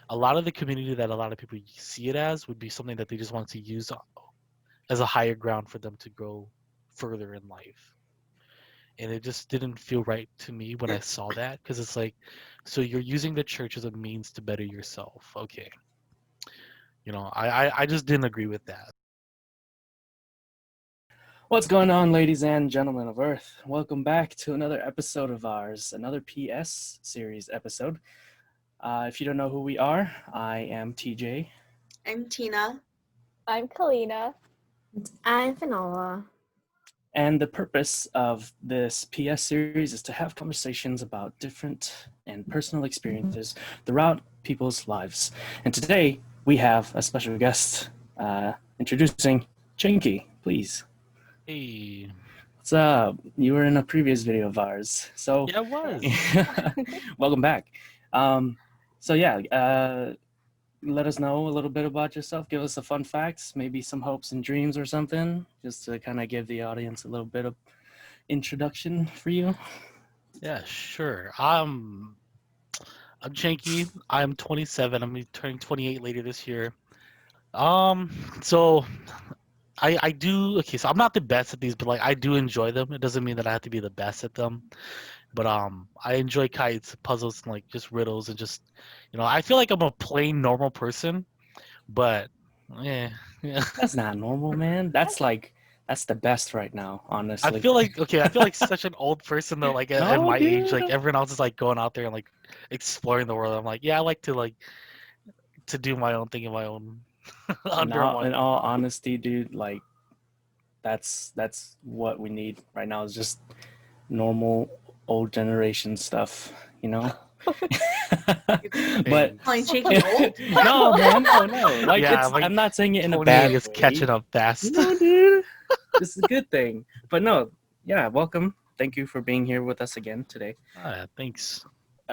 a lot of the community that a lot of people see it as would be something that they just want to use as a higher ground for them to grow further in life. And it just didn't feel right to me when I saw that, because it's like, so you're using the church as a means to better yourself. Okay. I just didn't agree with that. What's going on, ladies and gentlemen of Earth? Welcome back to another episode of ours, another PS series episode. If you don't know who we are, I am TJ. I'm Tina. I'm Kalina. I'm Finola. And the purpose of this PS series is to have conversations about different and personal experiences throughout people's lives. And today we have a special guest introducing Chiengky, please. Hey. What's up? You were in a previous video of ours. So Yeah, it was. welcome back. Let us know a little bit about yourself. Give us a fun facts, maybe some hopes and dreams or something, just to kind of give the audience a little bit of introduction for you. Yeah, sure. I'm Chiengky. I'm 27. I'm gonna be turning 28 later this year. So I do okay. So I'm not the best at these, but like I do enjoy them. It doesn't mean that I have to be the best at them. But I enjoy kites, puzzles, and like just riddles, and just I feel like I'm a plain normal person, but yeah. That's not normal, man. That's the best right now, I honestly. feel like I feel like such an old person though. Like at No, my age, like dude. everyone else is like going out there and like exploring the world. I'm like, yeah, I like to do my own thing in my own under No, one. in all honesty, dude, like that's what we need right now is just normal old generation stuff, you know? But Calling Chiengky old? no, man, no. Like Yeah, it's, like I'm not saying it in a 28 bad is way. catching up fast. No, dude. This is a good thing. But no, yeah, welcome. Thank you for being here with us again today. Thanks.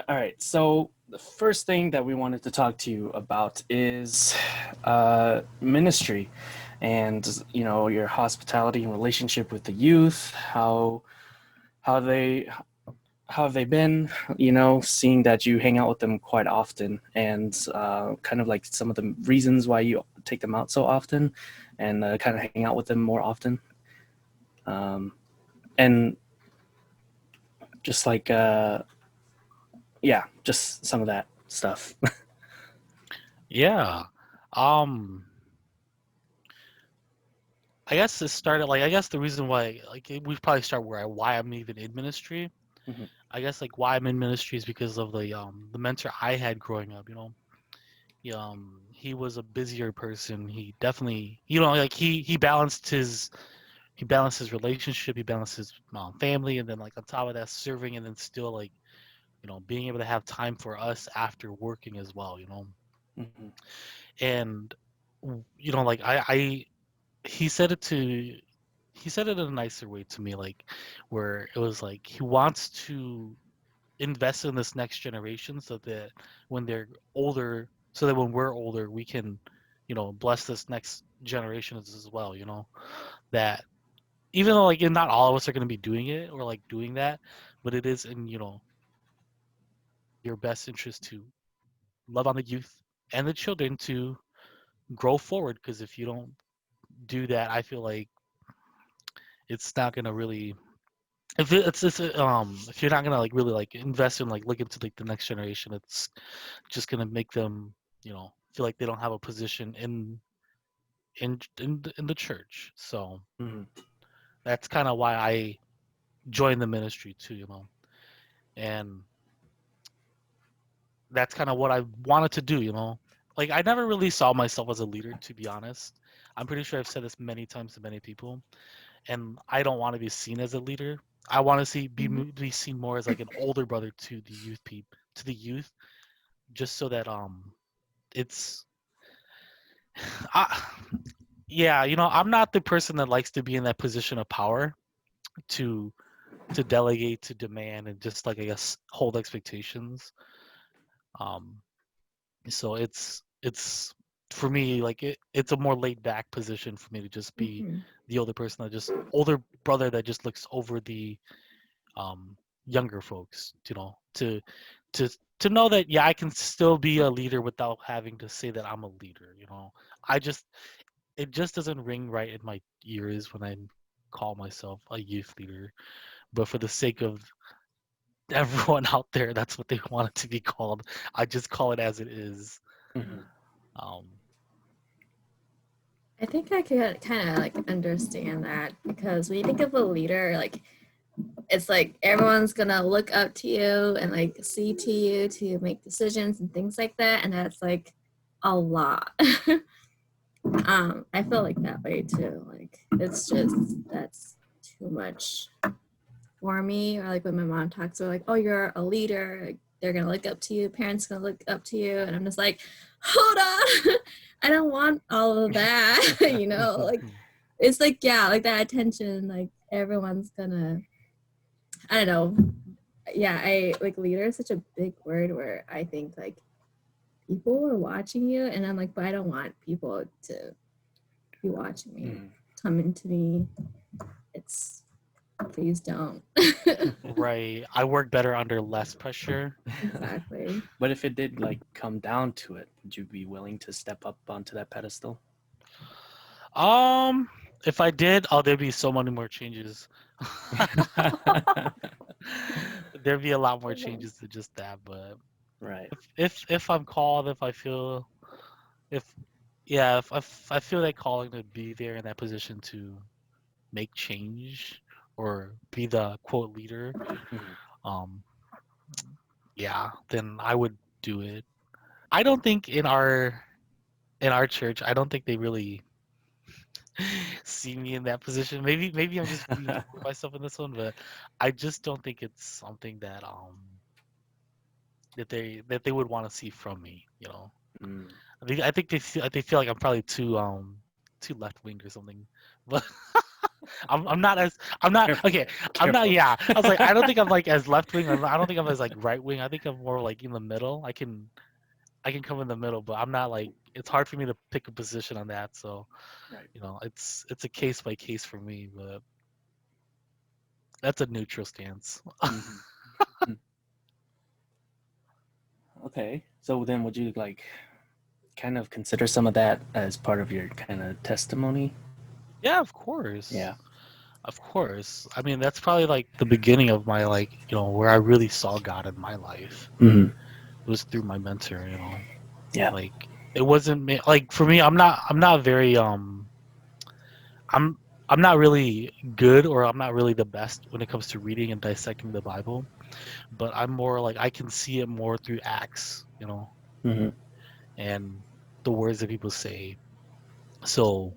All right, so the first thing that we wanted to talk to you about is ministry and your hospitality and relationship with the youth, how they how have they been, seeing that you hang out with them quite often, and kind of like some of the reasons why you take them out so often and kind of hang out with them more often, and just like just some of that stuff. Yeah. Um I guess it started like I guess the reason why we probably start why I'm even in ministry. Mhm. I guess like why I'm in ministry is because of the mentor I had growing up, he was a busier person. He definitely like he balanced his relationship, he balanced his family, and then like on top of that serving, and then still like being able to have time for us after working as well. Mhm. And like I he said it to he said it in a nicer way to me, like where it was like he wants to invest in this next generation so that when they're older, so that when we're older we can bless this next generation as well, that even though like not all of us are going to be doing it or like doing that, but it is in your best interest to love on the youth and the children to grow forward, because if you don't do that, I feel like it's not going to really if you're not gonna like really like invest in like look into like the next generation, it's just gonna make them feel like they don't have a position in the church. So Mhm. that's kind of why I joined the ministry too, and that's kind of what I wanted to do. Like I never really saw myself as a leader, to be honest. I'm pretty sure I've said this many times to many people, and I don't want to be seen as a leader. I want to be seen more as like an older brother to the to the youth, just so that it's I, yeah, I'm not the person that likes to be in that position of power to delegate, to demand, and just like I guess hold expectations. Um, so it's for me like it's a more laid back position for me to just be the older person, that just older brother that just looks over the um younger folks, to to to know that yeah, I can still be a leader without having to say that I'm a leader. I just it just doesn't ring right in my ears when I call myself a youth leader. But for the sake of everyone out there, that's what they want it to be called. I just call it as it is. Mhm. Um, I think I could kind of like understand that because when you think of a leader, like it's like everyone's gonna look up to you and like see to you to make decisions and things like that, and that's like a lot. I feel like that way too. Like it's just that's too much for me. Or like when my mom talks about like, oh, you're a leader, like, they're gonna look up to you, parents gonna look up to you, and I'm just like, hold on, I don't want all of that. Like it's like yeah, like that attention, like everyone's gonna, I don't know. Yeah, I like leader is such a big word where I think like people are watching you, and I'm like, but I don't want people to be watching me, Mhm. coming to me. It's please don't. right. I work better under less pressure. Exactly. But if it did like come down to it, would you be willing to step up onto that pedestal? Um, if I did, oh, there'd be so many more changes. There'd be a lot more changes to just that. But Right. if I'm called, if I feel, if yeah, if I feel that calling to be there in that position to make change or be the quote leader, Mhm. um, yeah, then I would do it. I don't think in our church, I don't think they really see me in that position. Maybe I'm just being hard on myself in this one, but I just don't think it's something that they would want to see from me. Mm. I think they feel like I'm probably too left wing or something. But I'm not Careful okay. there. I'm not Careful. yeah. I was like I don't think I'm like as left wing. I don't think I'm as like right wing. I think I'm more like in the middle. I can come in the middle, but I'm not like it's hard for me to pick a position on that. So Right. it's a case by case for me, but that's a neutral stance. Mhm. Mm. Okay. So then would you like kind of consider some of that as part of your kind of testimony? Yeah, of course. Yeah. Of course. I mean, that's probably like the beginning of my where I really saw God in my life. Hmm. It was through my mentor. Yeah. Like it wasn't like for me, I'm not very I'm I'm not really good or I'm not really the best when it comes to reading and dissecting the Bible, but I'm more like I can see it more through acts, Hmm. and the words that people say. So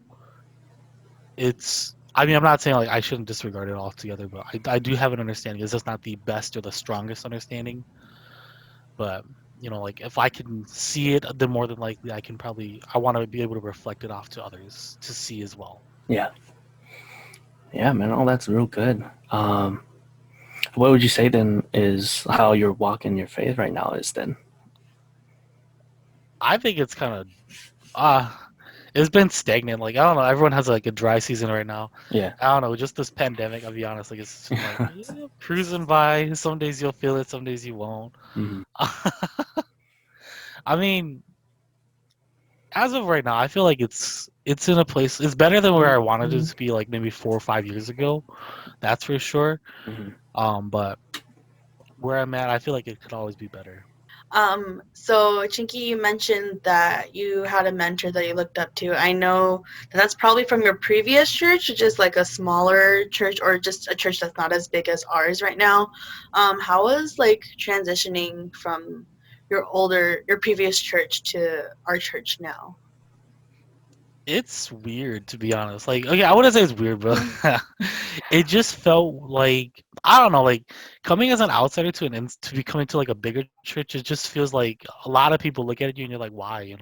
I mean, I'm not saying like I shouldn't disregard it altogether, but I do have an understanding. It's just not the best or the strongest understanding. But like if I can see it, then more than likely I want to be able to reflect it off to others to see as well. Yeah. Yeah, man. Oh, that's real good. What would you say then is how your walk in your faith right now is then? I think it's kind of uh it's been stagnant. Like I don't know, everyone has like a dry season right now. Yeah. I don't know, just this pandemic. I'll be honest, like it's been like cruising by. Some days you'll feel it, some days you won't. Hmm. I mean, as of right now, I feel like it's in a place. It's better than where I wanted it to be, like maybe 4 or 5 years ago. That's for sure. Hmm. But where I'm at, I feel like it could always be better. So Chinky, you mentioned that you had a mentor that you looked up to. I know that's probably from your previous church, which is like a smaller church or just a church that's not as big as ours right now. How was like transitioning from your previous church to our church now? It's weird to be honest. Like, okay, I wouldn't say it's weird, but it just felt like I don't know, like coming as an outsider to be coming to like a bigger church. It just feels like a lot of people look at you and you're like, why?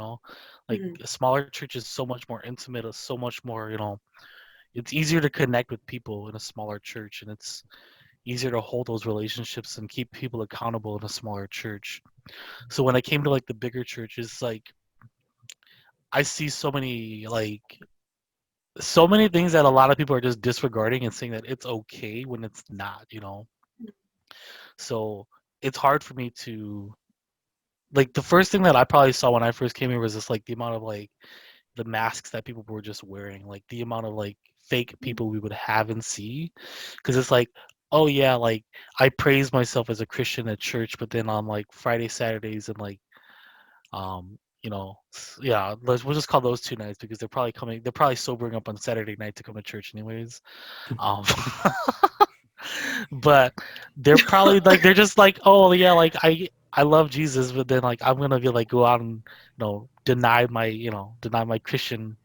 Like Hmm. a smaller church is so much more intimate, it's so much more. It's easier to connect with people in a smaller church, and it's easier to hold those relationships and keep people accountable in a smaller church. So when I came to like the bigger churches, like I see so many things that a lot of people are just disregarding and saying that it's okay when it's not. So it's hard for me to like the first thing that I probably saw when I first came here was just like the amount of like the masks that people were just wearing, like the amount of like fake people we would have and see, because it's like, oh yeah, like I praise myself as a Christian at church, but then on like Friday, Saturdays, and like yeah, we'll just call those 2 nights because they're probably sobering up on Saturday night to come to church anyways. Um, but they're probably like they're just like, oh yeah, like I love Jesus, but then like I'm gonna be like go out and deny my Christian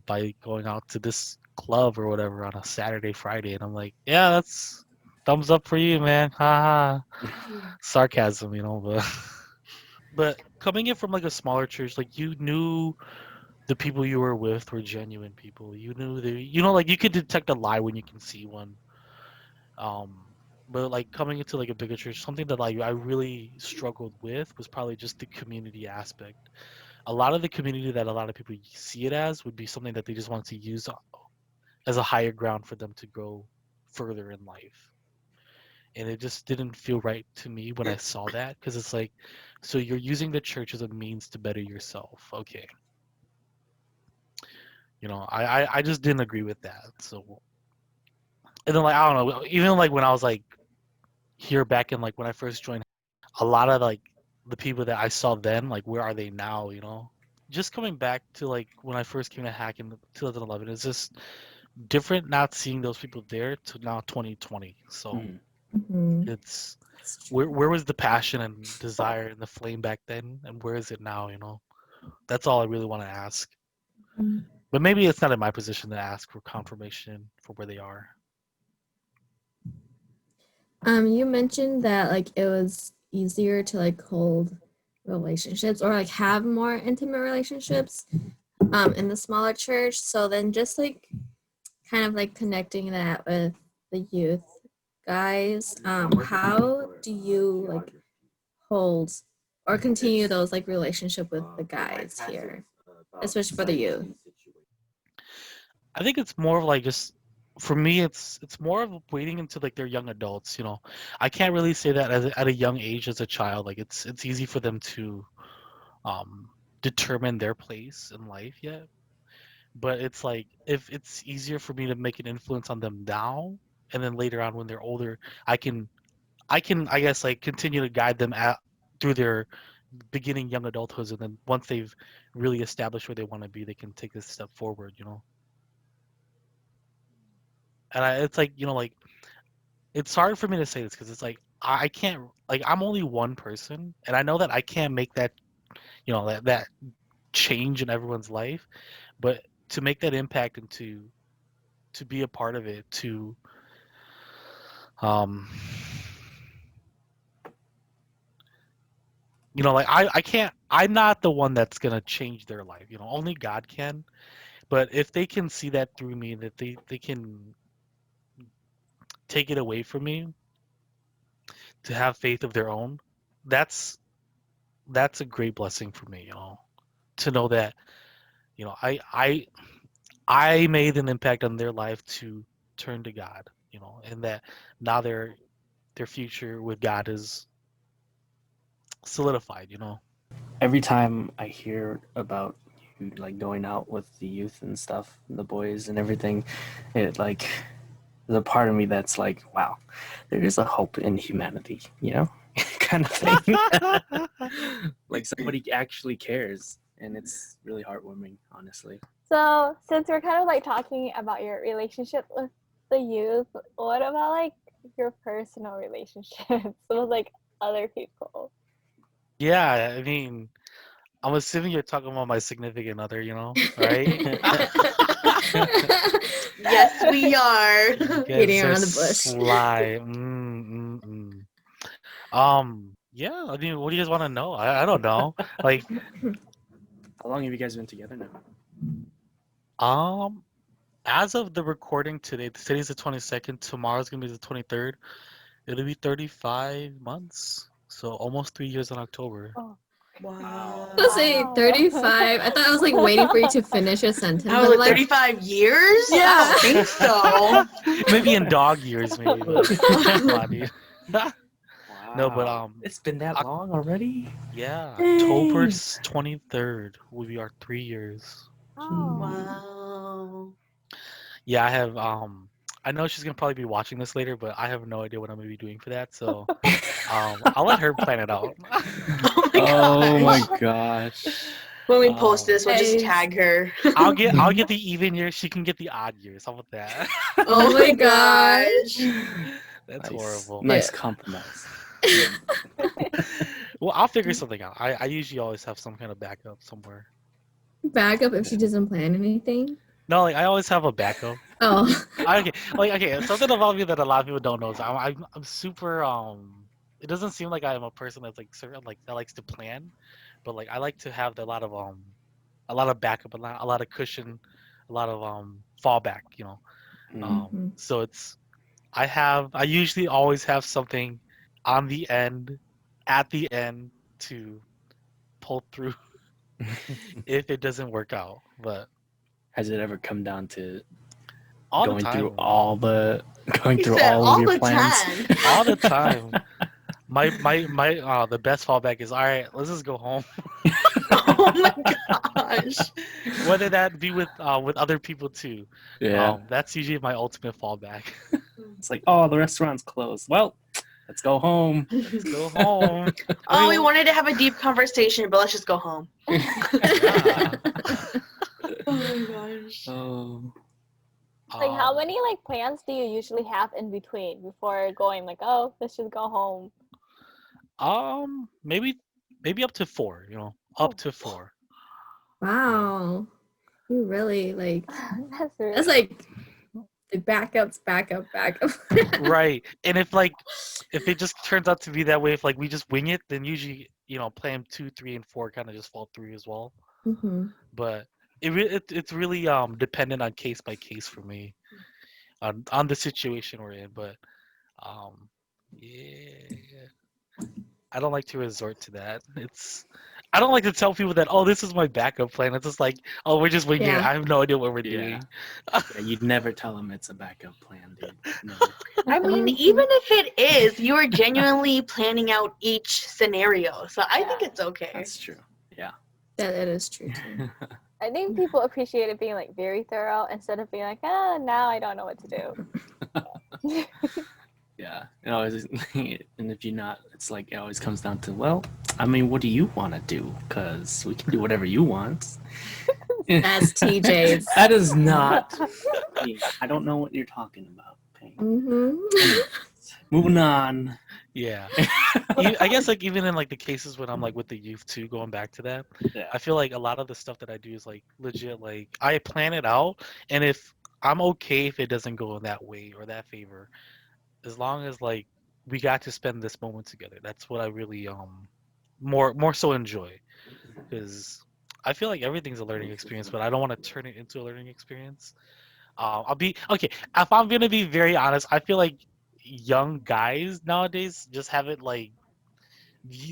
by going out to this club or whatever on a Saturday, Friday, and I'm like, yeah, that's thumbs up for you, man. Ha ha. Sarcasm, but but coming in from like a smaller church, like you knew the people you were with were genuine people. You knew like you could detect a lie when you can see one. Um, but like coming into like a bigger church, something that like I really struggled with was probably just the community aspect. A lot of the community that a lot of people see it as would be something that they just want to use as a higher ground for them to go further in life. And it just didn't feel right to me when I saw that because it's like, so you're using the church as a means to better yourself. Okay. I just didn't agree with that. So, and then like, I don't know, even like when I was like here back in like when I first joined, a lot of like the people that I saw then, like where are they now, Just coming back to like when I first came to Hack in 2011, it's just different not seeing those people there to now 2020. So Mhm. it's That's true. where was the passion and desire and the flame back then, and where is it now? That's all I really want to ask. Mhm. But maybe it's not in my position to ask for confirmation for where they are. You mentioned that like it was easier to like hold relationships or like have more intimate relationships in the smaller church. So then just like kind of like connecting that with the youth guys, how do you like hold or continue those like relationship with the guys here, especially for the youth? I think it's more of like just for me it's more of waiting until like they're young adults. I can't really say that at a young age as a child, like it's easy for them to um determine their place in life yet, but it's like if it's easier for me to make an influence on them now, and then later on when they're older, i can I guess like continue to guide them through their beginning young adulthoods, and then once they've really established where they want to be, they can take this step forward. And it's like like it's hard for me to say this because it's like I can't, like I'm only one person, and I know that I can't make that that change in everyone's life, but to make that impact and to be a part of it, to um like I can't, I'm not the one that's gonna change their life, only God can. But if they can see that through me, that they can take it away from me to have faith of their own, that's that's a great blessing for me, to know that you know I I I made an impact on their life to turn to God, and that now their future with God is solidified. Every time I hear about you like going out with the youth and stuff, the boys and everything, it like there's a part of me that's like, wow, there is a hope in humanity, kind of thing. Like somebody actually cares, and it's really heartwarming, honestly. So, since we're kind of like talking about your relationship with the youth, what about like your personal relationships with like other people? Yeah, I mean, I'm assuming you're talking about my significant other, right? Yes, we are. You Beating guys are around the bush. sly. Yeah, I mean, what do you guys want to know? I don't know. Like, How long have you guys been together now? um, as of the recording today, today's the 22nd, tomorrow's gonna be the 23rd. It'll be 35 months, so almost 3 years in October. Oh, Wow. I was say 35. I thought I was like waiting for you to finish a sentence. I was I'm like like, 35 years? I Yeah. don't think so. Maybe in dog years, maybe. But come on, dude. Wow. No, but it's been that Oc- long already. yeah, October Dang. 23rd will be our 3 years. Oh. Wow. Yeah, I have I know she's gonna probably be watching this later, but I have no idea what I'm gonna be doing for that. So I'll let her plan it out. Oh my Oh my gosh. gosh. When we post Um, this, we'll just Guys. tag her. I'll get the even years. She can get the odd years. How about that? Oh my my gosh. That's Nice. horrible. Nice Yeah. compromise. Well, I'll figure something out. I usually always have some kind of backup somewhere. Backup if she doesn't plan anything. No, like I always have a backup. Oh. Okay, something about me that a lot of people don't know is I'm super It doesn't seem like I'm a person that's like certain like that likes to plan, but like I like to have a lot of backup, a lot of cushion, a lot of fallback. Mm. Mhm. So I usually always have something on the end, at the end to pull through if it doesn't work out. But Has it ever come down to all the going through time, going He through said all of all your the plans? time. all the time. My the best fallback is all right. Let's just go home. Oh my gosh. Whether that be with other people too. Yeah. That's usually my ultimate fallback. It's like, oh, the restaurant's closed. Well, let's go home. Let's go home. Oh, we mean, wanted to have a deep conversation, but let's just go home. Yeah. Oh my gosh. Oh. Like, how Um, many like plans do you usually have in between before going? Like, oh, let's just go home. maybe up to four. Up to four. Wow. You really like That's really that's like the backup. Right. And if it just turns out to be that way, if like we just wing it, then usually plan 2, 3, and 4 kind of just fall through as well. hmm But it's really dependent on case by case for me on the situation we're in. But um yeah, I don't like to resort to that. I don't like to tell people that, oh, this is my backup plan. It's just like, oh, we're just winging it. Yeah. I have no idea what we're Yeah. doing. Yeah, you'd never tell them it's a backup plan, dude. Never. I mean, even if it is, you are genuinely planning out each scenario. So I think Yeah. it's okay. That's true. Yeah. That is true too. I think people appreciate it being like very thorough instead of being like, now I don't know what to do. Yeah. And if you're not, it's like it always comes down to, well, I mean, what do you want to do? Because we can do whatever you want. That's TJ's. That is not me. I don't know what you're talking about. Okay. Mm-hmm. Moving on. Yeah. I guess like even in like the cases when I'm like with the youth too, going back to that, Yeah. I feel like a lot of the stuff that I do is like legit. Like I plan it out, and if I'm okay if it doesn't go in that way or that favor, as long as like we got to spend this moment together. That's what I really more so enjoy, because I feel like everything's a learning experience, but I don't want to turn it into a learning experience. I'll be okay. If I'm gonna be very honest, I feel like young guys nowadays just have it like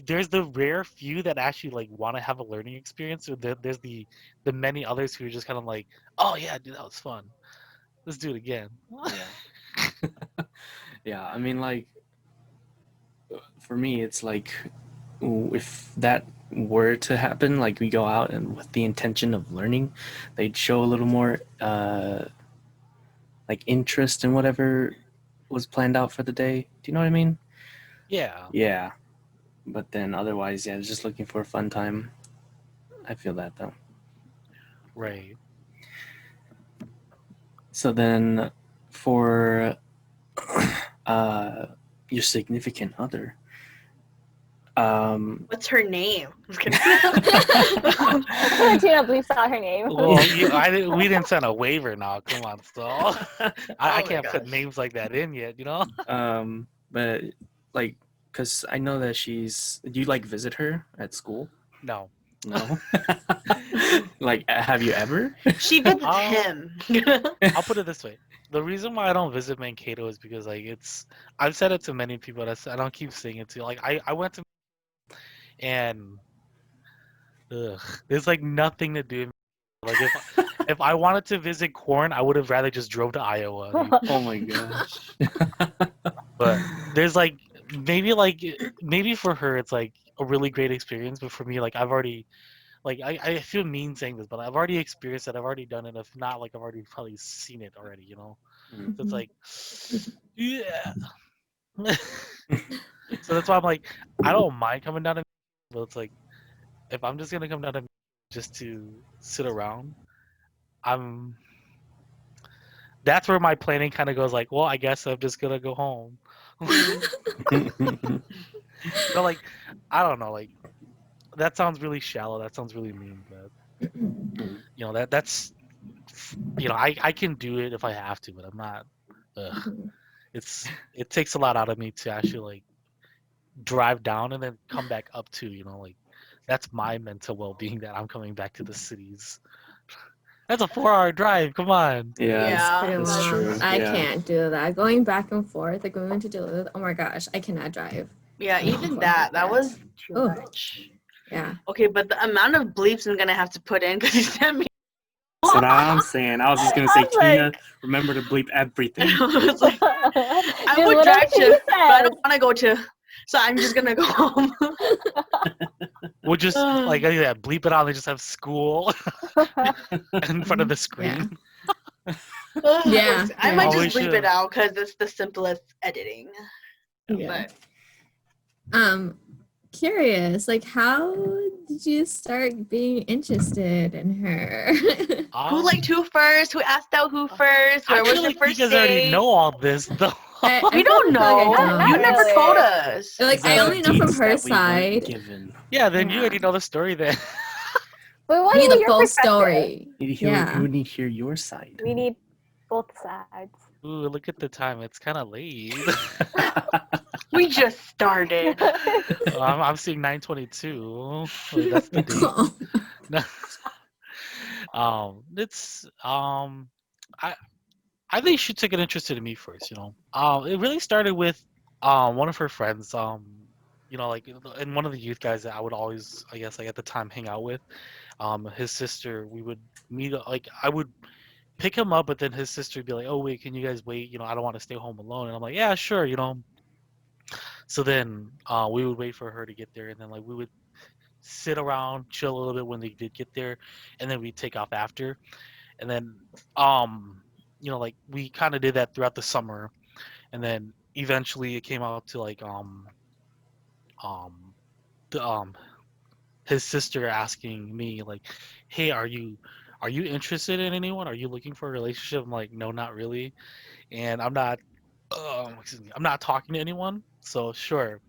there's the rare few that actually like want to have a learning experience, or there's the many others who are just kind of like, oh yeah, dude, that was fun. Let's do it again. Yeah. Yeah. I mean, like, for me, it's like if that were to happen, like we go out and with the intention of learning, they'd show a little more like interest in whatever was planned out for the day. Do you know what I mean? Yeah. Yeah. But then otherwise, yeah, just looking for a fun time. I feel that though. Right. So then for your significant other, What's her name? I'm just kidding. I feel like Tina bleeps out her name. Well, we didn't send a waiver now. Come on, so I my can't put gosh. names like that in yet. but like, cause I know that do you like visit her at school? No. No. Like, have you ever? She visits Um, him. I'll put it this way: the reason why I don't visit Mankato is because like I've said it to many people. I don't keep saying it to. Like I went to and there's like nothing to do. Like if I wanted to visit corn, I would have rather just drove to Iowa. Oh my gosh. But there's like maybe for her it's like a really great experience, but for me, like I've already like I feel mean saying this, but I've already experienced it. I've already done it. If not, like I've already probably seen it already. You know, Mm. so it's like, yeah. So that's why I'm like, I don't mind coming down to, but it's like if I'm just gonna come down to just to sit around, I'm. That's where my planning kind of goes. Like, well, I guess I'm just gonna go home. But like, I don't know. Like that sounds really shallow. That sounds really mean. But you know that's I can do it if I have to, but I'm not. Ugh. It takes a lot out of me to actually like drive down and then come back up to, like that's my mental well-being that I'm coming back to the cities. That's a 4-hour drive. Come on. Yeah, It's Yeah, pretty that's long. true. I Yeah. can't do that. Going back and forth, like going to Duluth. Oh my gosh, I cannot drive. yeah, Oh, even fuck that was too Oh. much. Yeah. Okay, but the amount of bleeps I'm gonna have to put in because you sent me. That's what I'm saying. I was just gonna say, I was like- Kia, remember to bleep everything. I was like, I Dude, would whatever drive she to, but I says. don't want to go to, so I'm just gonna go home. We'll just like bleep it out and just have school in front of the screen. Yeah, I might Oh, we just bleep should. it out because it's the simplest editing. Yeah. But Curious, like how did you start being interested in her? who liked who first? Who asked out who first? I Where was feel your like you first guys already date? know all this though. I We feel don't like I know. don't. You Not never really. told us. Like These I are only know from deets her that we weren't side. given. Yeah, then you Yeah. already know the story then. We We want need to hear the your full perspective. story. You Yeah. need to hear your side. We need both sides. Ooh, look at the time. It's kind of late. We just started. I'm seeing 9:22. That's the date. It's I think she took an interest in me first. It really started with one of her friends. Like and one of the youth guys that I would always, I guess, like at the time hang out with. His sister, we would meet. Like I would pick him up, but then his sister would be like, "Oh wait, can you guys wait? I don't want to stay home alone." And I'm like, "Yeah, sure." So then we would wait for her to get there, and then like we would sit around, chill a little bit when they did get there, and then we'd take off after. And then like we kind of did that throughout the summer, and then eventually it came out to like um the his sister asking me like, "Hey, are you interested in anyone? Are you looking for a relationship?" I'm like, "No, not really." And excuse me, I'm not talking to anyone, so sure.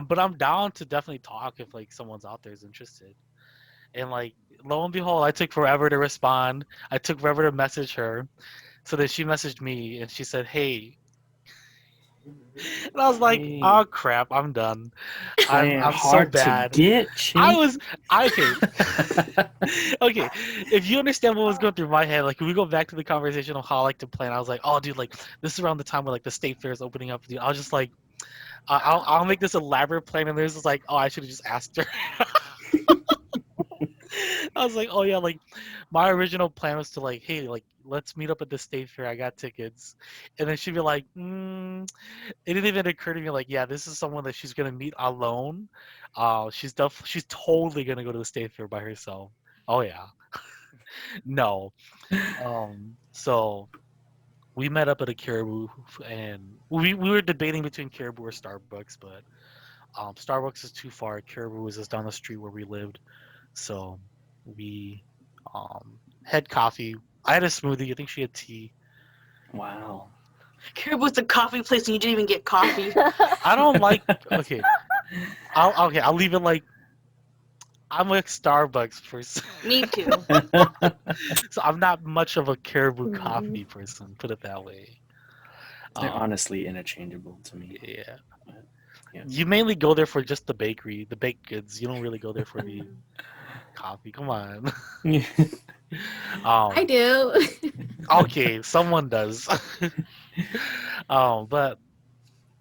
But I'm down to definitely talk if like someone's out there is interested. And like lo and behold, I took forever to respond. I took forever to message her. So then she messaged me and she said, "Hey," and I was like, Hey, "Oh crap, I'm done. playing I'm so hard to bad." get, I was Chiengky. okay. Okay, if you understand what was going through my head, like if we go back to the conversation of how I like to plan, I was like, "Oh, dude, like this is around the time where like the state fair is opening up." Dude, I was just like, I'll make this elaborate plan," and there's just like, "Oh, I should have just asked her." I was like, "Oh yeah, like my original plan was to like, hey, like let's meet up at the state fair. I got tickets," and then she'd be like, It didn't even occur to me like, yeah, this is someone that she's gonna meet alone. She's totally gonna go to the state fair by herself. Oh yeah, no. So we met up at a Caribou, and we were debating between Caribou or Starbucks, but Starbucks is too far. Caribou is just down the street where we lived, so we had coffee. I had a smoothie. I think she had tea. Wow. Caribou's a coffee place and you didn't even get coffee. I don't like. Okay, I'll leave it like I'm a Starbucks person, Me too. so I'm not much of a Caribou Mhm. coffee person. Put it that way. They're Um, honestly interchangeable to me. yeah. Yeah. You mainly go there for just the bakery, the baked goods. You don't really go there for the coffee. Come on. I do. Okay, someone does. But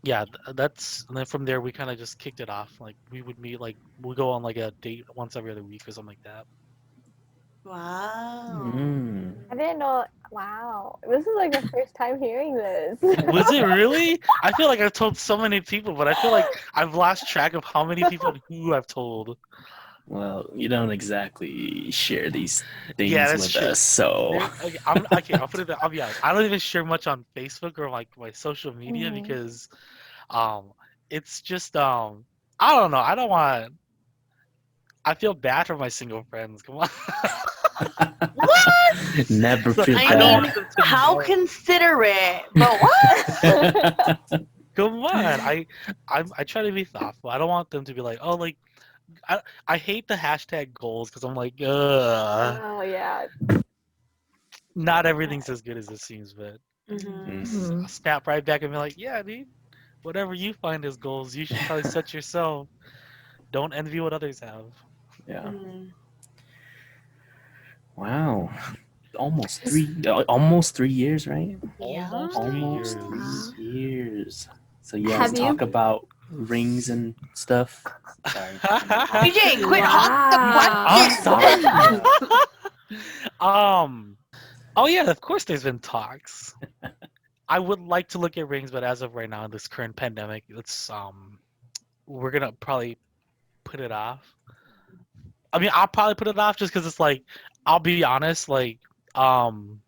yeah, that's and then from there we kind of just kicked it off. Like we would meet, like we go on like a date once every other week or something like that. Wow. Mm. I didn't know. Wow, this is like the first time hearing this. Was it really? I feel like I've told so many people, but I feel like I've lost track of how many people and who I've told. Well, you don't exactly share these Yeah, things that's with true. us, so. Okay, okay. I'll put it. I'll be honest. I don't even share much on Facebook or like my social media Mhm. because, um, it's just I don't know. I don't want. I feel bad for my single friends. Come on. What? Never So feel I I don't mean, want bad. them to how know. considerate, but what? Come on. I try to be thoughtful. I don't want them to be like, oh, like I hate the hashtag goals because I'm like, Oh yeah. not everything's as good as it seems, but Hmm. Mm. I'll snap right back and be like, yeah, dude, whatever you find as goals, you should probably set yourself. Don't envy what others have. Yeah. Hmm. Wow. Almost 3 years, right? Yeah. Almost 3 years. Almost three Wow. years. So you guys Have talk you? about rings and stuff. Sorry. PJ, quit hogging the I'm Wow. sorry. question. um. Oh yeah, of course. There's been talks. I would like to look at rings, but as of right now, in this current pandemic, we're gonna probably put it off. I mean, I'll probably put it off just because it's like, I'll be honest, like, um,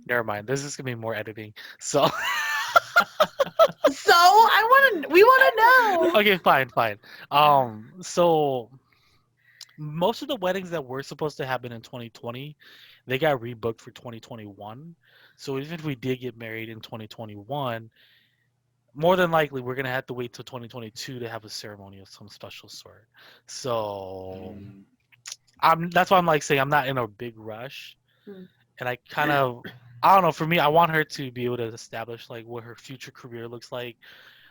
never mind. This is gonna be more editing. So, So we want to know. okay, fine. So most of the weddings that were supposed to happen in 2020, they got rebooked for 2021. So even if we did get married in 2021, more than likely we're gonna have to wait till 2022 to have a ceremony of some special sort. So Mm. that's why I'm like saying I'm not in a big rush, Hmm. and I kind of, I don't know. For me, I want her to be able to establish like what her future career looks like.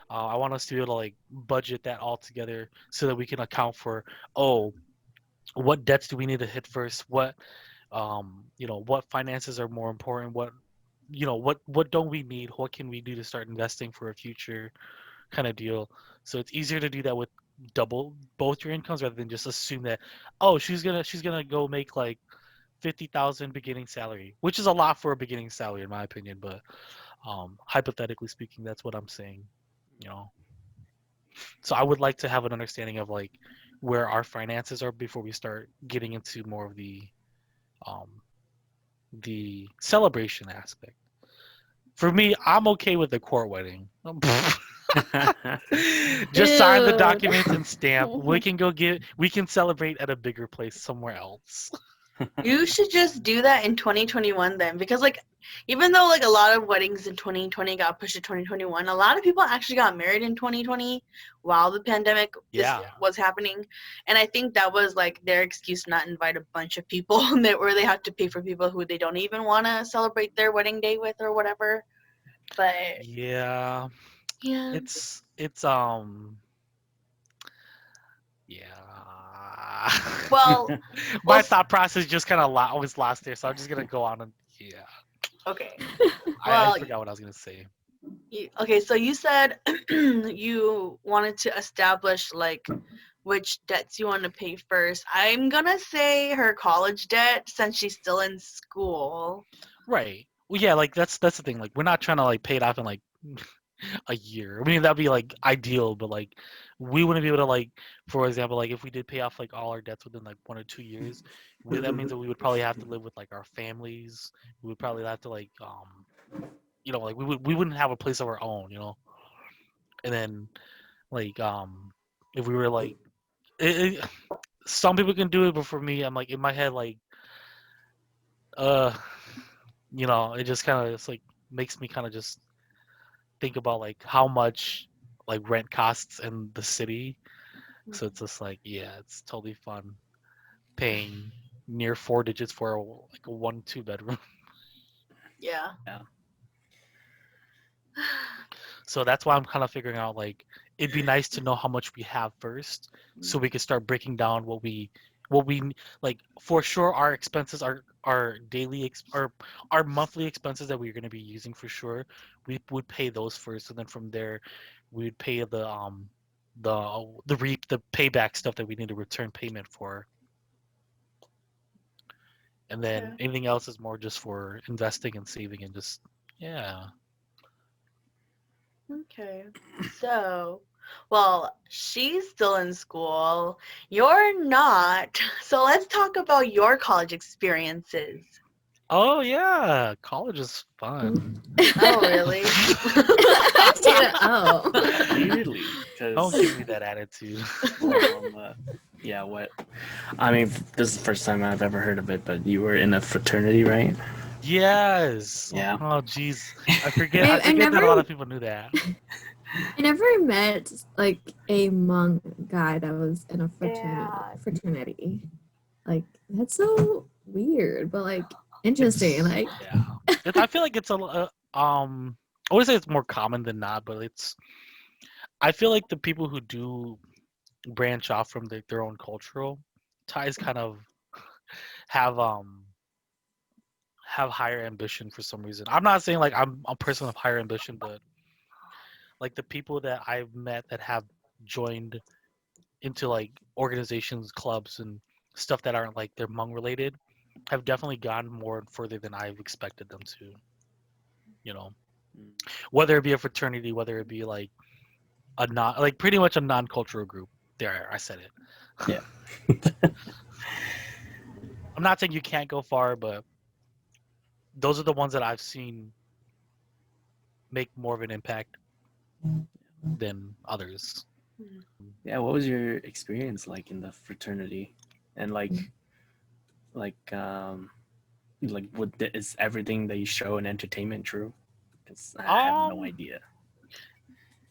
I want us to be able to like budget that all together so that we can account for, oh, what debts do we need to hit first? What finances are more important? What don't we need? What can we do to start investing for a future kind of deal? So it's easier to do that with double both your incomes rather than just assume that, oh, she's gonna go make like 50,000 beginning salary, which is a lot for a beginning salary in my opinion, but hypothetically speaking, that's what I'm saying, you know. So I would like to have an understanding of like where our finances are before we start getting into more of um the celebration aspect. For me, I'm okay with the court wedding. Just sign the Ew. documents and stamp. We can celebrate at a bigger place somewhere else. You should just do that in 2021 then, because like, even though like a lot of weddings in 2020 got pushed to 2021, a lot of people actually got married in 2020 while the pandemic Yeah. was happening, and I think that was like their excuse to not invite a bunch of people where they have to pay for people who they don't even want to celebrate their wedding day with or whatever. But Yeah. yeah, It's yeah. well, My well, thought process just kind of always lost there, so I'm just gonna go on and yeah. okay. I Well, forgot what I was gonna say. okay, so you said you wanted to establish like which debts you want to pay first. I'm gonna say her college debt since she's still in school. Right. Well, yeah, like that's the thing. Like we're not trying to like pay it off in like a year. I mean, that'd be like ideal, but like we wouldn't be able to like, for example, like if we did pay off like all our debts within like 1 or 2 years, that means that we would probably have to live with like our families. We would probably have to like like we wouldn't have a place of our own, and then like if we were like some people can do it, but for me, I'm like in my head like uh it just kind of it's like makes me kind of just think about like how much like rent costs in the city. So it's just like, yeah, it's totally fun paying near 4 digits for like a 1-2 bedroom. Yeah. Yeah. So that's why I'm kind of figuring out like it'd be nice to know how much we have first, so we can start breaking down what we like for sure. Our expenses our daily our monthly expenses that we're going to be using for sure. We would pay those first, and then from there we would pay the payback stuff that we need to return payment for. and then Okay. anything else is more just for investing and saving and just yeah. Okay. So, well, she's still in school. You're not. So let's talk about your college experiences. Oh yeah, college is fun. Oh, really? Tina, oh. Really? Don't Because give me that attitude. yeah, what? I mean, this is the first time I've ever heard of it, but you were in a fraternity, right? Yes. Yeah. Oh jeez, I forget. I I forget that a lot never of people knew that. I never met like a monk guy that was in a Yeah. fraternity. Like that's so weird, but like interesting. It's Like yeah. I feel like it's I would say it's more common than not, but it's. I feel like the people who do branch off from their own cultural ties kind of have um have higher ambition for some reason. I'm not saying like I'm a person of higher ambition, but like the people that I've met that have joined into like organizations, clubs, and stuff that aren't like they're Hmong related have definitely gone more further than I've expected them to. You know, Mm. whether it be a fraternity, whether it be like a non like pretty much a non-cultural group. There, I said it. Yeah. I'm not saying you can't go far, but those are the ones that I've seen make more of an impact than others. Yeah. What was your experience like in the fraternity? And like what is everything that you show in entertainment true? Because I have no Um, idea.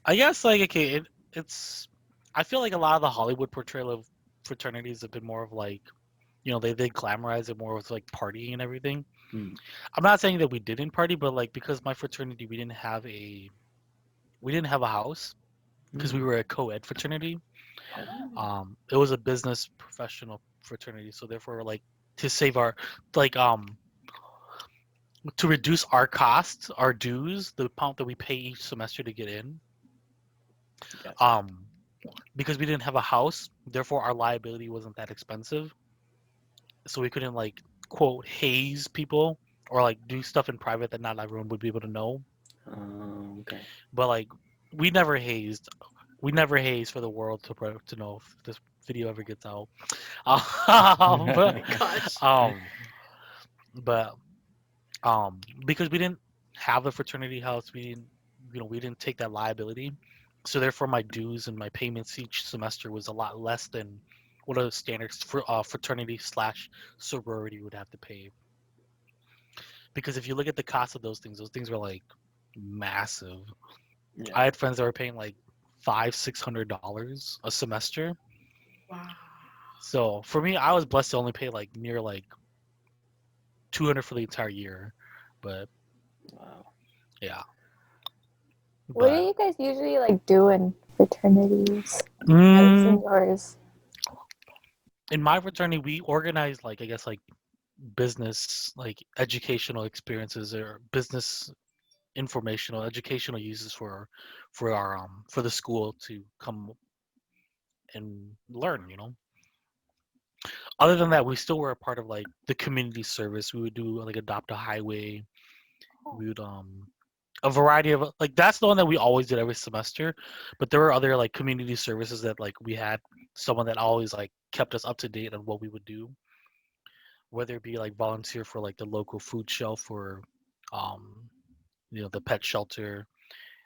I guess like okay, it's. I feel like a lot of the Hollywood portrayal of fraternities have been more of like they glamorize it more with like partying and everything. Hmm. I'm not saying that we didn't party, but like because my fraternity we didn't have a house because we Hmm. were a co-ed fraternity. Oh. It was a business professional fraternity, so therefore like to save our like to reduce our costs, our dues, the amount that we pay each semester to get in. Yeah. Um, because we didn't have a house, therefore our liability wasn't that expensive, so we couldn't like quote haze people or like do stuff in private that not everyone would be able to know. Okay. But like we never hazed. We never hazed for the world to know if this video ever gets out. Oh Um, my gosh. um, but because we didn't have a fraternity house, we didn't take that liability, so therefore my dues and my payments each semester was a lot less than what a standard fraternity slash sorority would have to pay. Because if you look at the cost of those things were like massive. Yeah. I had friends that were paying like $500-$600 a semester. Wow. So for me, I was blessed to only pay like near like 200 for the entire year. But Wow. yeah, What do but you guys usually like do in fraternities? Like mm, in yours? in my fraternity, we organized like I guess like business, like educational experiences or business informational, educational uses for our for the school to come and learn. Other than that, we still were a part of like the community service. We would do like adopt a highway. We would a variety of like that's the one that we always did every semester. But there were other like community services that like we had someone that always like kept us up to date on what we would do, whether it be like volunteer for like the local food shelf or um the pet shelter.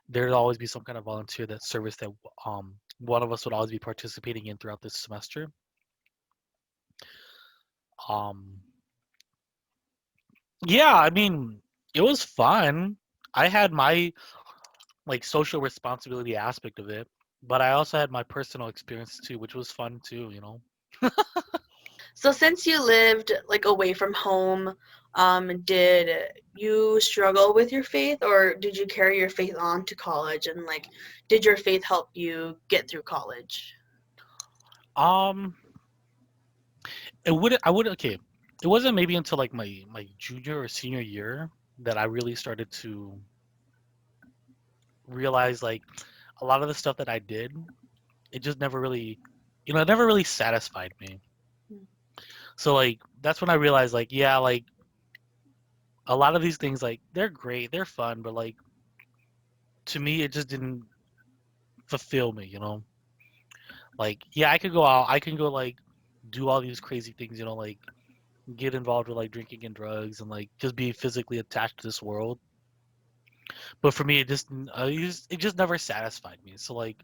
There'd always be some kind of volunteer that service that one of us would always be participating in throughout this semester. Um yeah, I mean it was fun. I had my like social responsibility aspect of it, but I also had my personal experience too, which was fun too. So since you lived like away from home, did you struggle with your faith or did you carry your faith on to college and like did your faith help you get through college? Um I would okay. It wasn't maybe until like my junior or senior year that I really started to realize like a lot of the stuff that I did, it just never really it never really satisfied me. So like that's when I realized like yeah, like a lot of these things like they're great, they're fun, but like to me it just didn't fulfill me, you know? Like yeah, I could go out, I can go like do all these crazy things, you know, like get involved with like drinking and drugs and like just be physically attached to this world. But for me it just never satisfied me. So like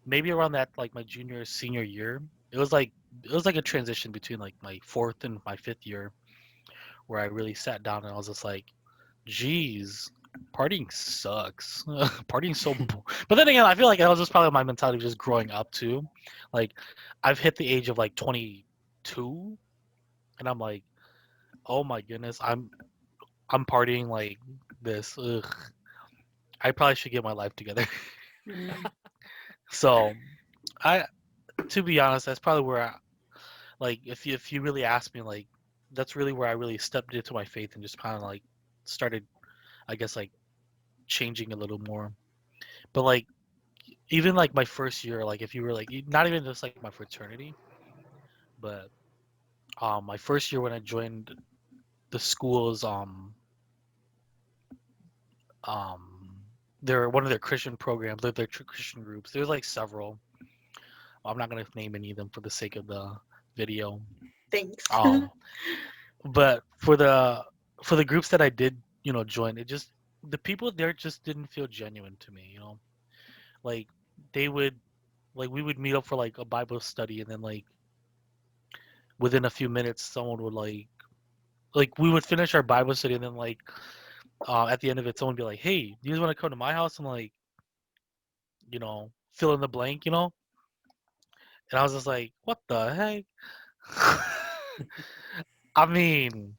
maybe around that like my junior senior year, it was like it was like a transition between like my fourth and my fifth year where I really sat down and I was just like, geez, partying sucks. Partying so but then again, I feel like that was just probably my mentality just growing up too. Like I've hit the age of like 22 and I'm like, oh my goodness, I'm partying like this. Ugh. I probably should get my life together. Mm. So I to be honest, that's probably where I like if you really ask me like that's really where I really stepped into my faith and just kind of like started I guess like changing a little more. But like even like my first year, like if you were like not even just like my fraternity, but my first year when I joined the school's um their one of their Christian programs, their Christian groups. There's like several. I'm not gonna name any of them for the sake of the video. Thanks. Um, but for the groups that I did, you know, join, it just the people there just didn't feel genuine to me. You know, like they would like we would meet up for like a Bible study, and then like within a few minutes, someone would like we would finish our Bible study, and then like at the end of it, someone would be like, "Hey, do you guys want to come to my house?" And like you know, fill in the blank, you know. And I was just like, "What the heck?" I mean,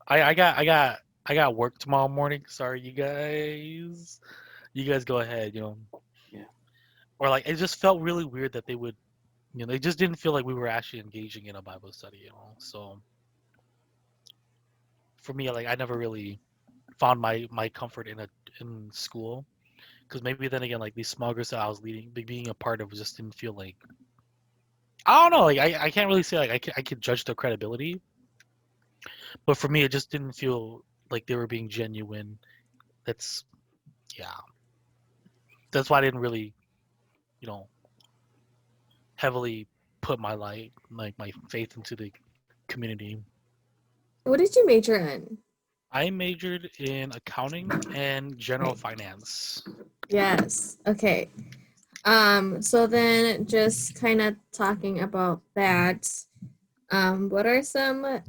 I got work tomorrow morning. Sorry, you guys. You guys go ahead, you know. Yeah. Or like it just felt really weird that they would, you know, they just didn't feel like we were actually engaging in a Bible study, you know. So for me, like I never really found my comfort in school because maybe then again, like these small groups that I was leading, being a part of, just didn't feel like I don't know. Like I can't really say like I could judge their credibility, but for me, it just didn't feel like they were being genuine. That's yeah. That's why I didn't really, you know, heavily put my like my faith into the community. What did you major in? I majored in accounting and general Okay. finance. Yes. Okay. So then just kind of talking about that, what are some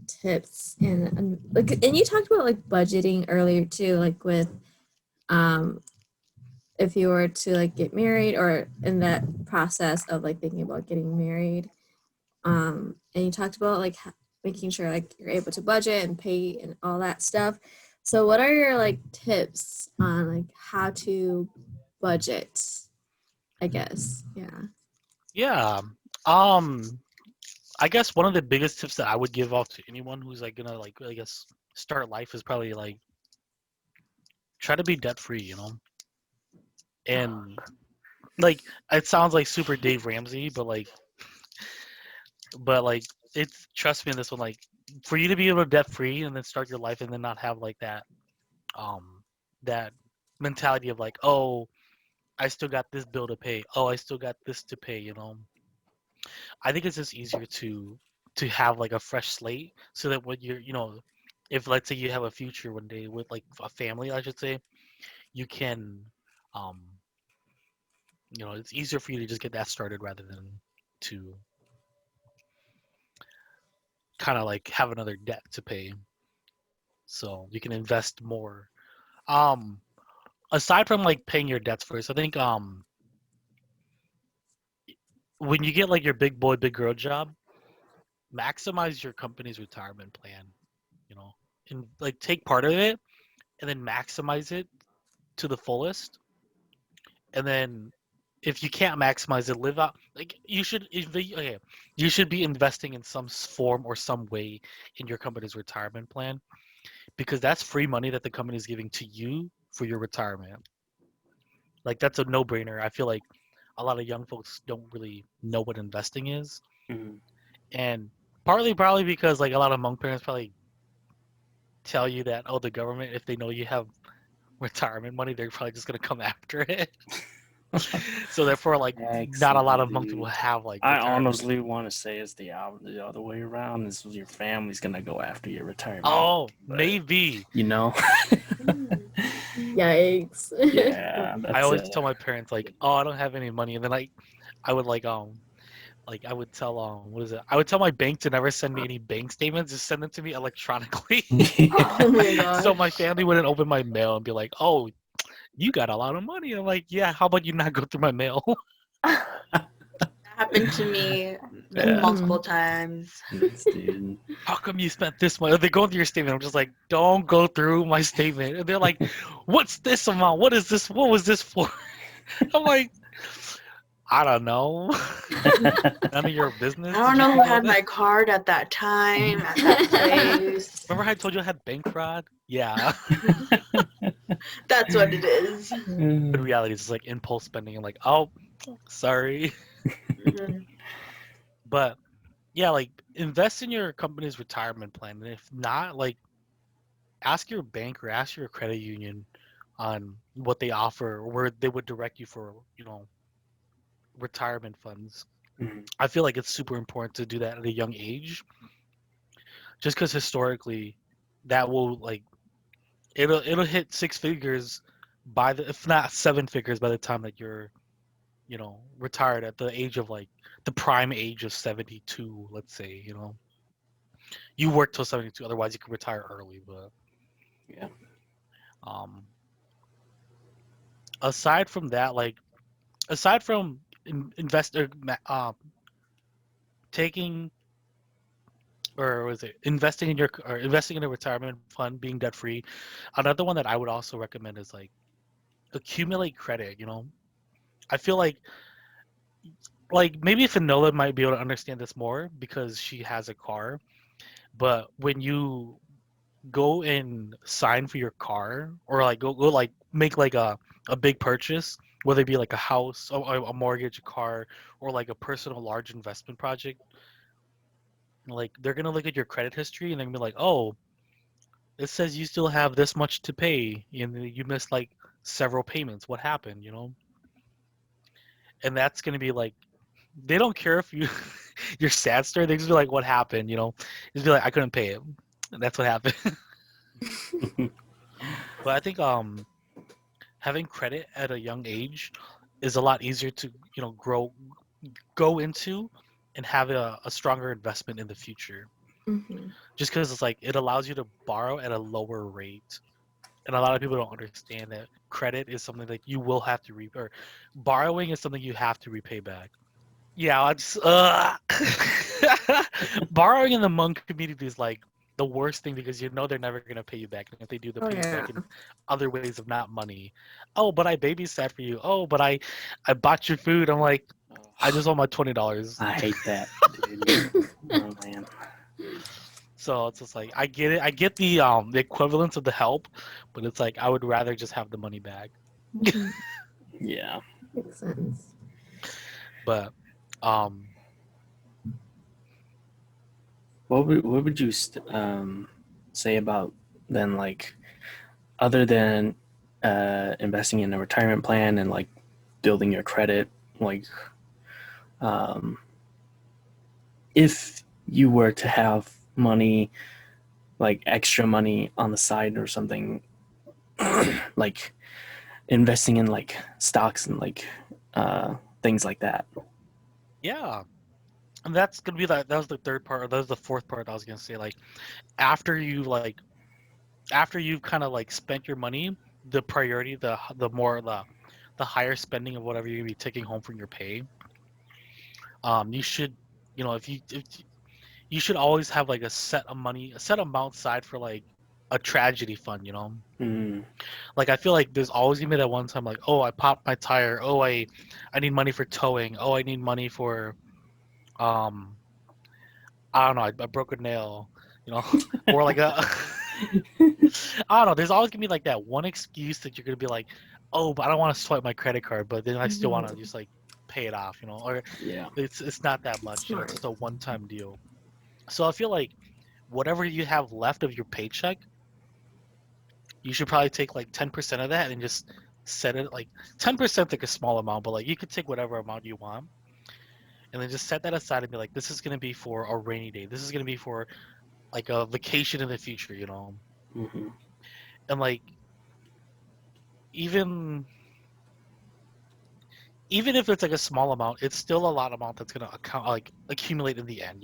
tips and like and you talked about like budgeting earlier too, like with um if you were to like get married or in that process of like thinking about getting married. And you talked about like making sure like you're able to budget and pay and all that stuff. So what are your like tips on like how to budget, I guess? Yeah. Yeah. Um I guess one of the biggest tips that I would give off to anyone who's like gonna like I guess start life is probably like try to be debt free, you know? And like it sounds like super Dave Ramsey, but like it's trust me in this one, like for you to be able to debt free and then start your life and then not have like um that mentality of like, oh, I still got this bill to pay. Oh, I still got this to pay, you know. I think it's just easier to have like a fresh slate so that when you're, you know, if let's say you have a future one day with like a family, I should say, you can um you know, it's easier for you to just get that started rather than to kind of like have another debt to pay. So you can invest more. Um aside from like paying your debts first, I think when you get like your big boy, big girl job, maximize your company's retirement plan, you know, and like take part of it and then maximize it to the fullest. And then if you can't maximize it, live out like you should. Okay, you should be investing in some form or some way in your company's retirement plan because that's free money that the company is giving to you for your retirement. Like that's a no-brainer. I feel like a lot of young folks don't really know what investing is, Mhm. And partly probably because like a lot of Hmong parents probably tell you that, oh, the government, if they know you have retirement money, they're probably just gonna come after it. So therefore, like, not a lot of Hmong people Excellent. have like I retirement. honestly want to say it's the other way around. Is your family's gonna go after your retirement. Oh, but, maybe. you know. Yikes. Yeah, I that's always tell my parents like, oh, I don't have any money, and then I would like I would tell what is it? I would tell my bank to never send me any bank statements, just send them to me electronically. Oh my god. So my family wouldn't open my mail and be like, oh, you got a lot of money. I'm like, yeah, how about you not go through my mail? That happened to me Yeah. multiple times. Dude. How come you spent this money? They go through your statement. I'm just like, don't go through my statement. And they're like, what's this amount? What is this? What was this for? I'm like, I don't know. None of your business. I don't Did you know who Google had this? my card at that time, at that place. Remember how I told you I had bank fraud? Yeah. That's what it is. In reality, it's just like impulse spending. I'm like, oh, sorry. Mhm. But yeah, like invest in your company's retirement plan. And if not, like ask your bank or ask your credit union on what they offer or where they would direct you for, retirement funds. Mhm. I feel like it's super important to do that at a young age, just because historically, that will like it'll hit six figures by the if not seven figures by the time that you're retired at the age of like the prime age of 72, let's say. You work till 72, otherwise you can retire early. But Yeah. um, aside from that, like aside from investor taking or was it investing in your or investing in a retirement fund, being debt free. Another one that I would also recommend is like accumulate credit. I feel like maybe Finola might be able to understand this more because she has a car. But when you go and sign for your car or like go like make like a big purchase, whether it be like a house, a mortgage, a car, or like a personal large investment project, like they're gonna look at your credit history and they're gonna be like, oh, it says you still have this much to pay and you missed like several payments. What happened? And that's gonna be like they don't care if you your sad story. They just be like, what happened? Just be like, I couldn't pay it. And that's what happened. But I think having credit at a young age is a lot easier to go into and have a stronger investment in the future. Mhm. Just because it's like it allows you to borrow at a lower rate. And a lot of people don't understand that credit is something that you will have to repay, or borrowing is something you have to repay back. Yeah, it's borrowing in the monk community is like the worst thing because you know they're never gonna pay you back, and if they do, they'll Oh pay you yeah. back in other ways of not money. Oh, but I babysat for you. Oh, but I bought your food. I'm like, I just want my $20. I hate that, dude. Oh man. So it's just like I get it. I get the equivalence of the help, but it's like I would rather just have the money back. Mhm. Yeah. Makes sense. But um What would you say about then, like, other than investing in a retirement plan and like building your credit, like um, if you were to have money, like extra money on the side or something, like investing in like stocks and like things like that. yeah, and that's gonna be that was the third part, or that was the fourth part I was gonna say. Like after after you've kind of like spent your money, the priority, the more the higher spending of whatever you're gonna be taking home from your pay, you should, if you should always have like a set of money, a set amount aside for like a tragedy fund. Mm. Like I feel like there's always gonna be that one time like, oh, I popped my tire. Oh, I need money for towing. Oh, I need money for um I don't know, I broke a nail, or like a I don't know. There's always gonna be like that one excuse that you're gonna be like, oh, but I don't want to swipe my credit card, but then I still want to just like pay it off, or Yeah. it's not that much, it's Smart. just a one-time deal. So I feel like whatever you have left of your paycheck, you should probably take like 10% of that and just set it like 10% like a small amount, but like you could take whatever amount you want and then just set that aside and be like, this is gonna be for a rainy day. This is gonna be for like a vacation in the future, Hmm. and like even even if it's like a small amount, it's still a lot amount that's gonna accumulate in the end,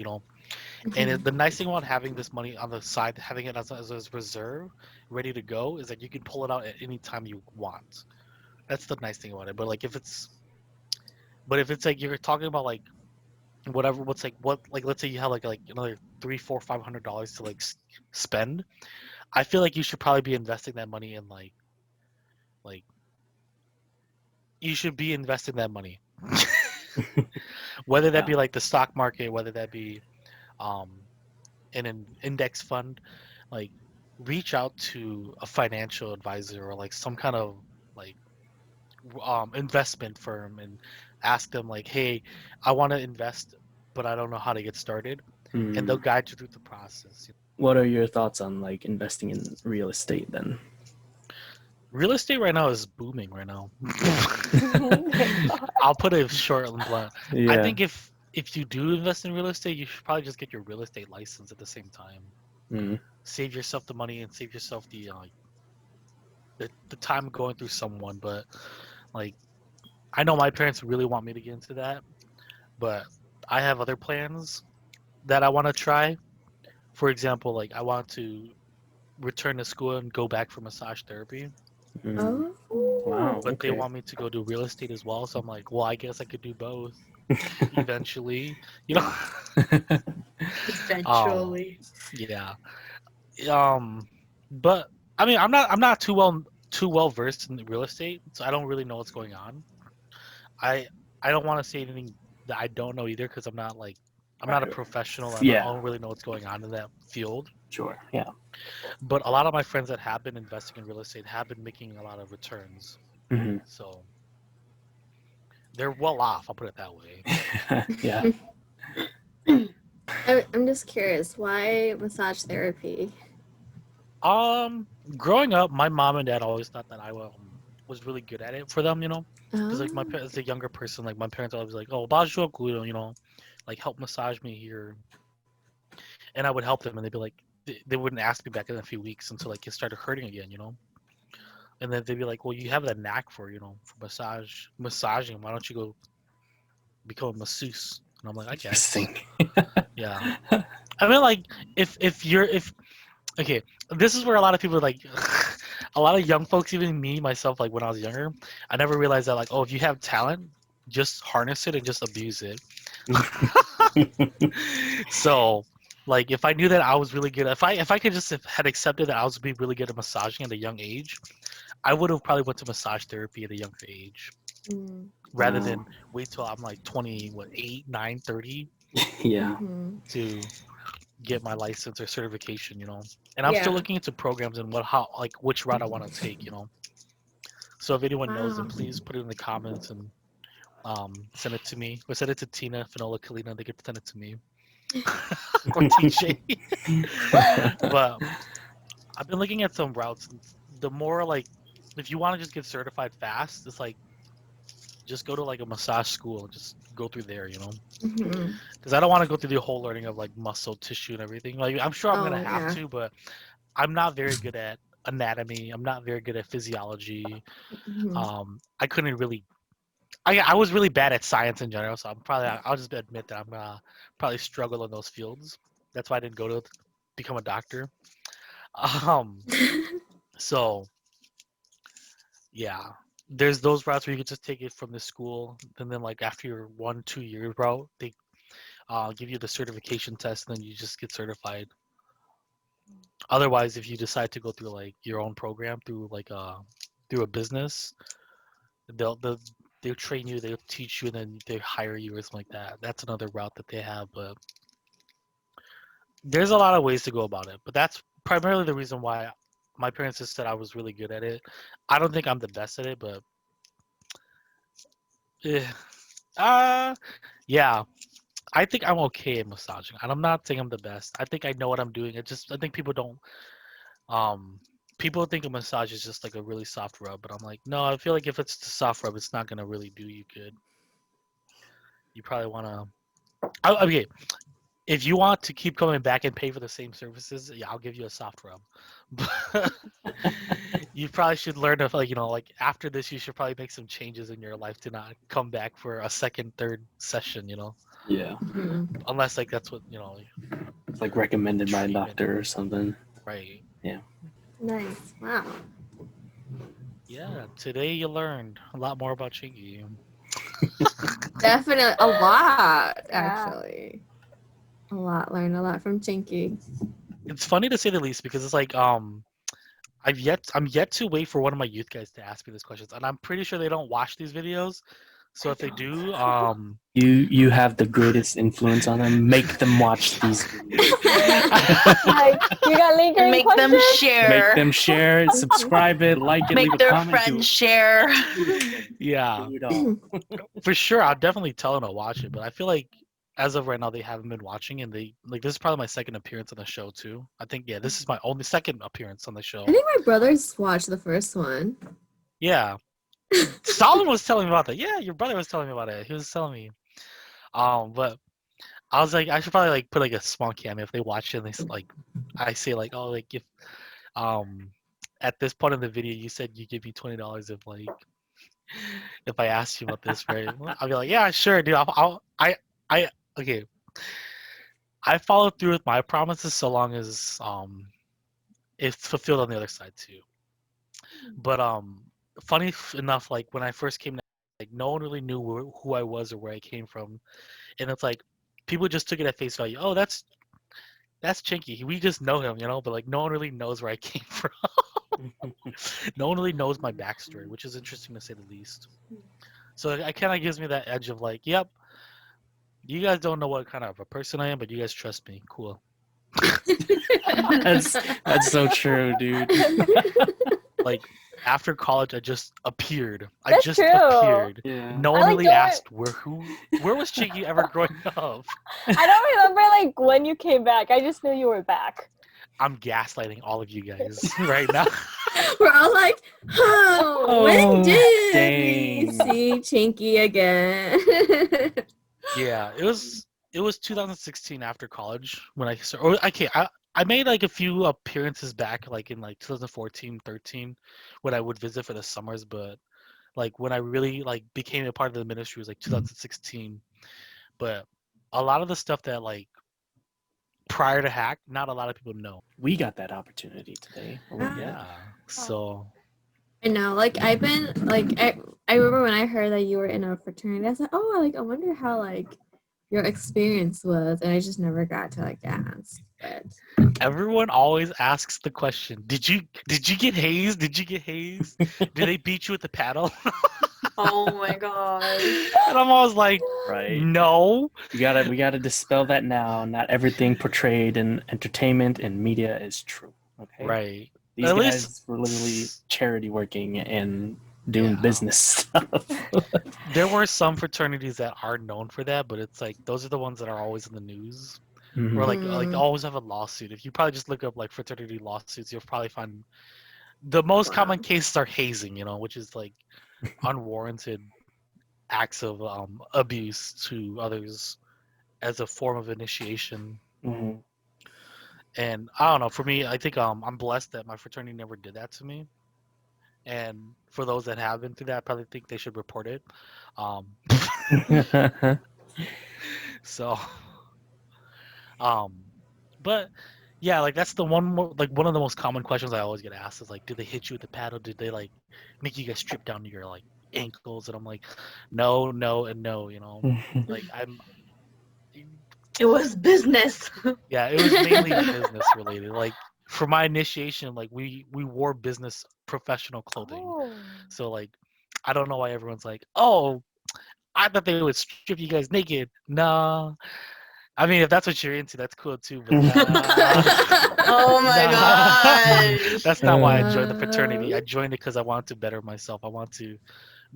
And Mhm. the nice thing about having this money on the side, having it as a reserve, ready to go, is that you can pull it out at any time you want. That's the nice thing about it. But if it's like you're talking about like whatever, like let's say you have like another three, four, $500 to like spend, I feel like you should probably be investing that money in like you should be investing that money, whether that Yeah. be like the stock market, whether that be um an index fund, like reach out to a financial advisor or like some kind of like investment firm and ask them like, hey, I want to invest, but I don't know how to get started, and they'll Mm. guide you through the process. What are your thoughts on like investing in real estate then? Real estate right now is booming right now. I'll put it short and blunt. I Yeah. think if you do invest in real estate, you should probably just get your real estate license at the same time. Mm. Save yourself the money and save yourself the time going through someone. But like, I know my parents really want me to get into that, but I have other plans that I want to try. For example, like I want to return to school and go back for massage therapy, Mm. Oh. Wow. but they Okay. want me to go do real estate as well. So I'm like, well, I guess I could do both eventually, you know. Yeah. um, Eventually. yeah. But I mean, I'm not too well versed in real estate, so I don't really know what's going on. I I don't want to say anything that I don't know either because I'm not a Right. professional. I Yeah. don't really know what's going on in that field. Sure. Yeah. But a lot of my friends that have been investing in real estate have been making a lot of returns. Hmm. So they're well off, I'll put it that way. Yeah. I'm just curious, why massage therapy? Growing up, my mom and dad always thought that I was really good at it for them, because like Oh. as a younger person, like my parents always like, oh, bajo, like help massage me here, and I would help them, and they'd be like, they wouldn't ask me back in a few weeks until like it started hurting again. And then they'd be like, well, you have that knack for massaging. Why don't you go become a masseuse? And I'm like, I guess, Interesting. yeah. I mean, like, if okay, this is where a lot of people like, a lot of young folks, even me myself, like when I was younger, I never realized that like, oh, if you have talent, just harness it and just abuse it. So, like, if I knew that I was really good, if I could just have had accepted that I was be really good at massaging at a young age, I would have probably went to massage therapy at a younger age Mm. rather Wow. than wait till I'm like 20, what, 8, 9, 30 Yeah. Mhm. to get my license or certification. And I'm still Yeah. looking into programs and which route I want to take. So if anyone knows, then Wow. please put it in the comments and send it to me or send it to Tina, Finola, Kalina. They could send it to me or TJ. But I've been looking at some routes. And the more like, if you want to just get certified fast, it's like just go to like a massage school and just go through there. Mhm. Because I don't want to go through the whole learning of like muscle tissue and everything. Like I'm sure I'm gonna Oh have yeah. to, but I'm not very good at anatomy. I'm not very good at physiology. Mhm. I couldn't really. I was really bad at science in general, so I'll just admit that I'm gonna probably struggle in those fields. That's why I didn't go to become a doctor. Um, so yeah, there's those routes where you can just take it from the school, and then like after your 1-2 year route, they give you the certification test, and then you just get certified. Otherwise, if you decide to go through like your own program through a business, they'll they'll train you, they'll teach you, and then they hire you or something like that. That's another route that they have, but there's a lot of ways to go about it. But that's primarily the reason why my parents just said I was really good at it. I don't think I'm the best at it, but eh, Yeah. I think I'm okay at massaging, and I'm not saying I'm the best. I think I know what I'm doing. I think people don't. Um, People think a massage is just like a really soft rub, but I'm like, no. I feel like if it's a soft rub, it's not gonna really do you good. You probably wanna. Okay, if you want to keep coming back and pay for the same services, yeah, I'll give you a soft rub. But you probably should learn to like like after this, you should probably make some changes in your life to not come back for a second, third session. Yeah, Mhm. Unless like that's what it's like recommended by a treatment, doctor or something. right? Nice. Wow. Yeah, today you learned a lot more about Chiengky. Definitely a lot, Yeah. actually. A lot. Learned a lot from Chiengky. It's funny to say the least because it's like I'm yet to wait for one of my youth guys to ask me these questions, and I'm pretty sure they don't watch these videos. So if they do, You have the greatest influence on them. Make them watch these videos. Like, you got And lingering make them questions? share. Make them share it, subscribe it, like it, leave Make a their comment. friends share. yeah, Do it all. for sure, I'll definitely tell them to watch it. But I feel like as of right now, they haven't been watching, and they like this is probably my second appearance on the show too. I think this is my only second appearance on the show. I think my brothers watched the first one. Yeah, Solomon was telling me about that. Yeah, your brother was telling me about it. He was telling me. But I was like, I should probably like put like a small cameo if they watch it. And like, I say like, oh, like if um at this point in the video you said you give me $20 if I asked you about this, right? I'll be like, yeah, sure, dude. I okay. I follow through with my promises so long as it's fulfilled on the other side too. But funny enough, like when I first came, like no one really knew who I was or where I came from, and it's like people just took it at face value. Oh, that's Chiengky. We just know him, but like no one really knows where I came from. No one really knows my backstory, which is interesting to say the least. So it kind of gives me that edge of like, yep, you guys don't know what kind of a person I am, but you guys trust me. Cool. that's so true, dude. Like after college, I just appeared. I That's just true. appeared. Yeah. No I one like really don't- asked where was Chiengky ever growing up. I don't remember like when you came back. I just knew you were back. I'm gaslighting all of you guys right now. We're all like, oh, when Oh, did dang. we see Chiengky again? Yeah, it was 2016 after college when I started. Or okay, I made like a few appearances back like in like 2014, 13 when I would visit for the summers, but like when I really like became a part of the ministry was like 2016. But a lot of the stuff that like prior to hack, not a lot of people know. We got that opportunity today. Yeah. So I know, like I've been like I remember when I heard that you were in a fraternity, I was like, oh, like I wonder how like your experience was, and I just never got to like ask. But everyone always asks the question, did you get hazed? Did you get hazed? Did they beat you with the paddle? Oh my gosh. And I'm always like, Right. no. We gotta dispel that now. Not everything portrayed in entertainment and media is true. Okay. Right. These At guys least- were literally charity working and doing Yeah. business stuff. There were some fraternities that are known for that, but it's like those are the ones that are always in the news. Mhm. Or like Mm. always have a lawsuit. If you probably just look up like fraternity lawsuits, you'll probably find the most Wow. common cases are hazing, which is like unwarranted acts of abuse to others as a form of initiation. Mhm. And I don't know, for me, I think I'm blessed that my fraternity never did that to me. And for those that have been through that, I probably think they should report it. Um, so, but yeah, like that's the like one of the most common questions I always get asked is like, did they hit you with the paddle? Did they like make you guys strip down to your like ankles? And I'm like, no, no, and no. Like It was business. yeah, it was mainly business related. Like for my initiation, like we wore business professional clothing. Oh. So like, I don't know why everyone's like, oh, I thought they would strip you guys naked. Nah. I mean, if that's what you're into, that's cool too. But nah. Oh my Nah. gosh. That's not why I joined the fraternity. I joined it because I wanted to better myself. I want to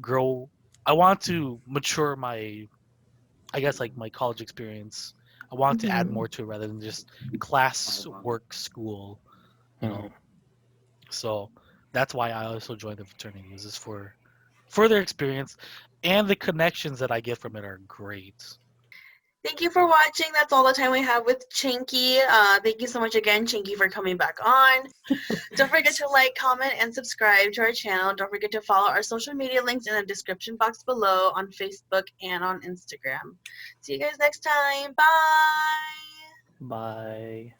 grow. I want to mature my, I guess, like my college experience. I want to add Mhm. more to it rather than just class, work, school, you know. So that's why I also joined the fraternities, is for further experience, and the connections that I get from it are great. Thank you for watching. That's all the time we have with Chiengky. Thank you so much again, Chiengky, for coming back on. Don't forget to like, comment, and subscribe to our channel. Don't forget to follow our social media links in the description box below on Facebook and on Instagram. See you guys next time. Bye. Bye.